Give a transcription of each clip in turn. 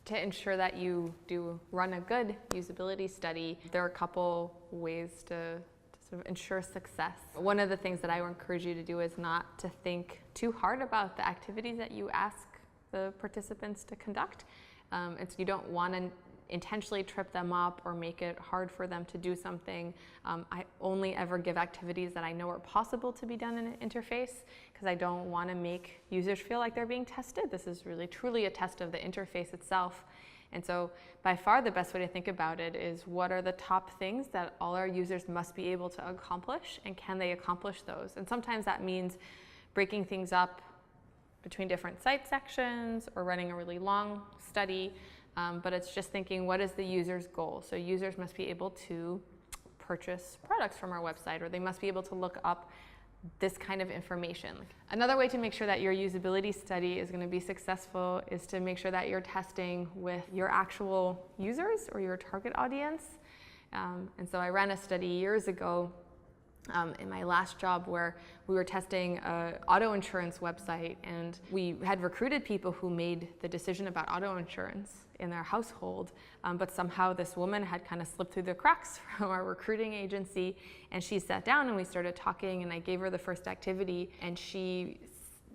To ensure that you do run a good usability study, there are a couple ways to sort of ensure success. One of the things that I would encourage you to do is not to think too hard about the activities that you ask the participants to conduct. And so you don't want to intentionally trip them up or make it hard for them to do something. I only ever give activities that I know are possible to be done in an interface, because I don't want to make users feel like they're being tested. This is really truly a test of the interface itself. And so by far the best way to think about it is, what are the top things that all our users must be able to accomplish, and can they accomplish those? And sometimes that means breaking things up between different site sections or running a really long study. But it's just thinking, what is the user's goal? So users must be able to purchase products from our website, or they must be able to look up this kind of information. Another way to make sure that your usability study is going to be successful is to make sure that you're testing with your actual users or your target audience. And so I ran a study years ago in my last job where we were testing an auto insurance website, and we had recruited people who made the decision about auto insurance in their household, but somehow this woman had kind of slipped through the cracks from our recruiting agency, and she sat down and we started talking, and I gave her the first activity, and she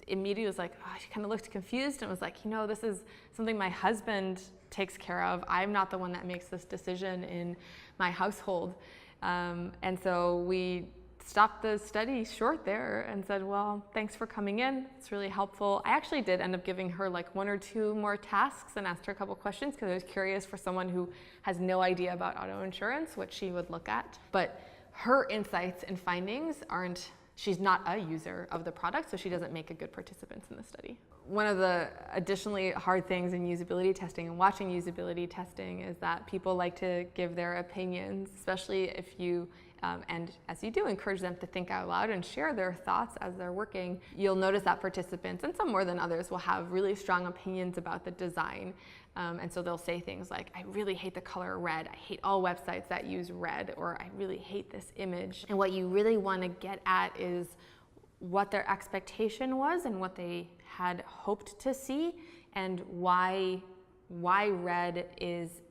immediately was like, oh, she kind of looked confused and was like, you know, this is something my husband takes care of. I'm not the one that makes this decision in my household. And so we stopped the study short there and said, well, thanks for coming in. It's really helpful. I actually did end up giving her like 1 or 2 more tasks and asked her a couple questions, because I was curious, for someone who has no idea about auto insurance, what she would look at. But her insights and findings aren't, she's not a user of the product, so she doesn't make a good participant in the study. One of the additionally hard things in usability testing and watching usability testing is that people like to give their opinions, especially if you, and as you do, encourage them to think out loud and share their thoughts as they're working. You'll notice that participants, and some more than others, will have really strong opinions about the design. And so they'll say things like, I really hate the color red. I hate all websites that use red, or I really hate this image. And what you really want to get at is what their expectation was and what they had hoped to see, and why red is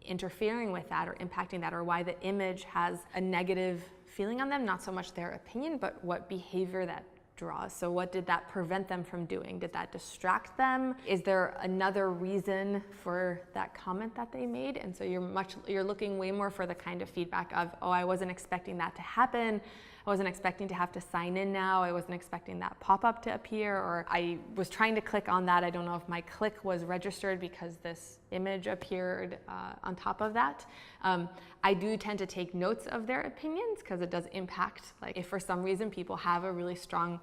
interfering with that or impacting that, or why the image has a negative feeling on them, not so much their opinion, but what behavior that draws. So what did that prevent them from doing? Did that distract them? Is there another reason for that comment that they made? And so you're looking way more for the kind of feedback of, oh, I wasn't expecting that to happen. I wasn't expecting to have to sign in now. I wasn't expecting that pop-up to appear, or I was trying to click on that. I don't know if my click was registered because this image appeared on top of that. I do tend to take notes of their opinions, because it does impact, like if for some reason people have a really strong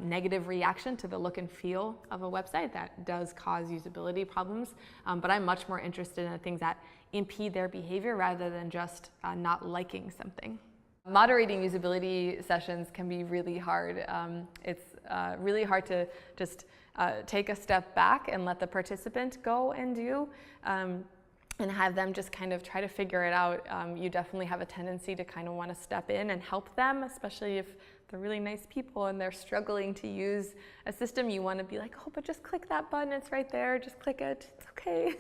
negative reaction to the look and feel of a website, that does cause usability problems. But I'm much more interested in the things that impede their behavior rather than just not liking something. Moderating usability sessions can be really hard. It's really hard to just take a step back and let the participant go and do, and have them just kind of try to figure it out. You definitely have a tendency to kind of want to step in and help them, especially if they're really nice people and they're struggling to use a system. You want to be like, oh, but just click that button, it's right there, just click it, it's okay,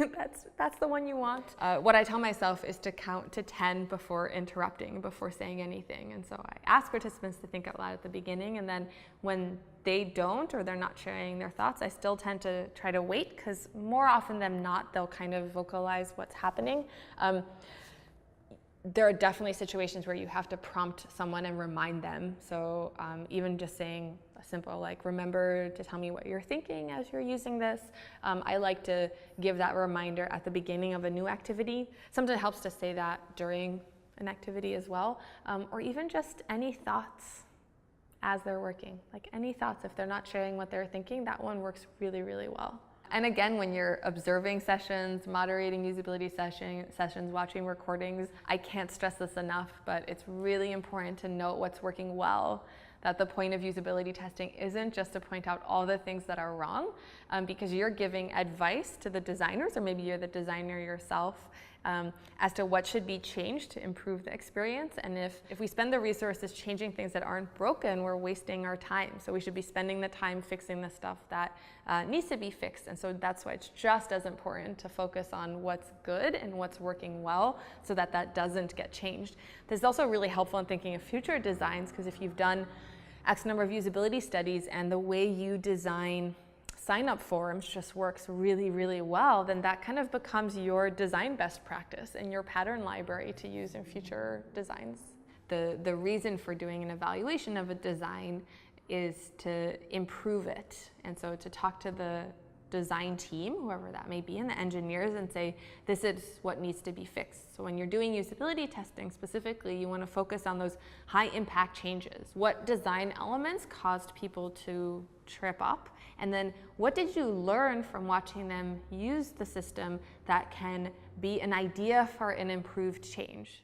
that's the one you want. What I tell myself is to count to 10 before interrupting, before saying anything. And so I ask participants to think out loud at the beginning, and then when they don't, or they're not sharing their thoughts, I still tend to try to wait, because more often than not, they'll kind of vocalize what's happening. There are definitely situations where you have to prompt someone and remind them. So even just saying a simple, like, remember to tell me what you're thinking as you're using this. I like to give that reminder at the beginning of a new activity. Sometimes it helps to say that during an activity as well, or even just any thoughts as they're working. Like any thoughts, if they're not sharing what they're thinking, that one works really, really well. And again, when you're observing sessions, moderating usability sessions, watching recordings, I can't stress this enough, but it's really important to note what's working well. That the point of usability testing isn't just to point out all the things that are wrong, because you're giving advice to the designers, or maybe you're the designer yourself, as to what should be changed to improve the experience. And if we spend the resources changing things that aren't broken, we're wasting our time. So we should be spending the time fixing the stuff that needs to be fixed. And so that's why it's just as important to focus on what's good and what's working well so that that doesn't get changed. This is also really helpful in thinking of future designs, because if you've done X number of usability studies and the way you design sign-up forms just works really, really well, then that kind of becomes your design best practice and your pattern library to use in future designs. The reason for doing an evaluation of a design is to improve it. And so to talk to the design team, whoever that may be, and the engineers, and say, this is what needs to be fixed. So when you're doing usability testing specifically, you want to focus on those high impact changes. What design elements caused people to trip up? And then what did you learn from watching them use the system that can be an idea for an improved change?